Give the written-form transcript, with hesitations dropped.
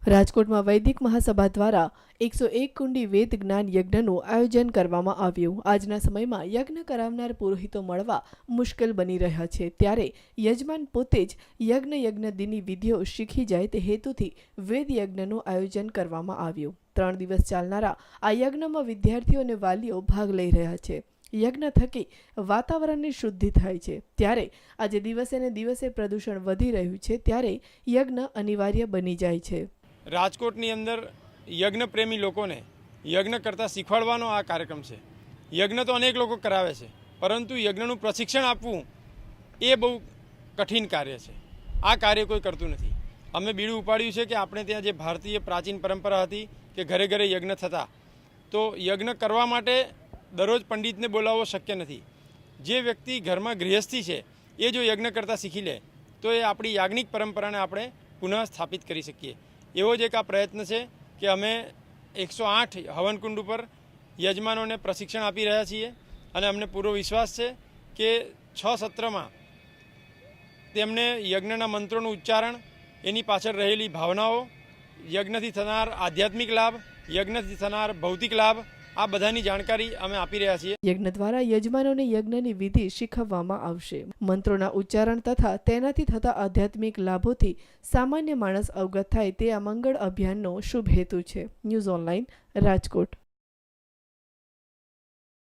રાજકોટમાં વૈદિક મહાસભા દ્વારા 101 કુંડી વેદ જ્ઞાન યજ્ઞનું આયોજન કરવામાં આવ્યું। આજના સમયમાં યજ્ઞ કરાવનાર પુરોહિતો મળવા મુશ્કેલ બની રહ્યા છે, ત્યારે યજમાન પોતે જ યજ્ઞદિની વિધિઓ શીખી જાય તે હેતુથી વેદ યજ્ઞનું આયોજન કરવામાં આવ્યું। 3 દિવસ ચાલનારા આ યજ્ઞમાં વિદ્યાર્થીઓ અને વાલીઓ ભાગ લઈ રહ્યા છે। યજ્ઞ થકી વાતાવરણની શુદ્ધિ થાય છે, ત્યારે આજે દિવસે ને દિવસે પ્રદૂષણ વધી રહ્યું છે, ત્યારે યજ્ઞ અનિવાર્ય બની જાય છે। રાજકોટની અંદર યજ્ઞ પ્રેમી લોકોને યજ્ઞ કરતાં શીખવાડવાનો આ કાર્યક્રમ છે। યજ્ઞ તો અનેક લોકો કરાવે છે, પરંતુ યજ્ઞનું પ્રશિક્ષણ આપવું એ બહુ કઠિન કાર્ય છે। આ કાર્ય કોઈ કરતું નથી। અમે બીડું ઉપાડ્યું છે કે આપણે ત્યાં જે ભારતીય પ્રાચીન પરંપરા હતી કે ઘરે ઘરે યજ્ઞ થતા, તો યજ્ઞ કરવા માટે દરરોજ પંડિતને બોલાવવો શક્ય નથી। જે વ્યક્તિ ઘરમાં ગૃહસ્થી છે એ જો યજ્ઞ કરતાં શીખી લે તો એ આપણી યાજ્ઞિક પરંપરાને આપણે પુનઃ સ્થાપિત કરી શકીએ। એવો જ એક આ પ્રયત્ન છે કે અમે 108 હવનકુંડ ઉપર યજમાનોને પ્રશિક્ષણ આપી રહ્યા છીએ અને અમને પૂરો વિશ્વાસ છે કે 6 સત્રમાં તેમને યજ્ઞના મંત્રોનું ઉચ્ચારણ, એની પાછળ રહેલી ભાવનાઓ, યજ્ઞથી થનાર આધ્યાત્મિક લાભ, યજ્ઞથી થનાર ભૌતિક લાભ, આ બધાની જાણકારી અમે આપી રહ્યા છીએ। યજ્ઞ દ્વારા યજમાનોને યજ્ઞની વિધિ શીખવવામાં આવશે। મંત્રોના ઉચ્ચારણ તથા તેનાથી થતા આધ્યાત્મિક લાભોથી સામાન્ય માણસ અવગત થાય તે આ મંગળ અભિયાનનો શુભ હેતુ છે। News online, Rajkot.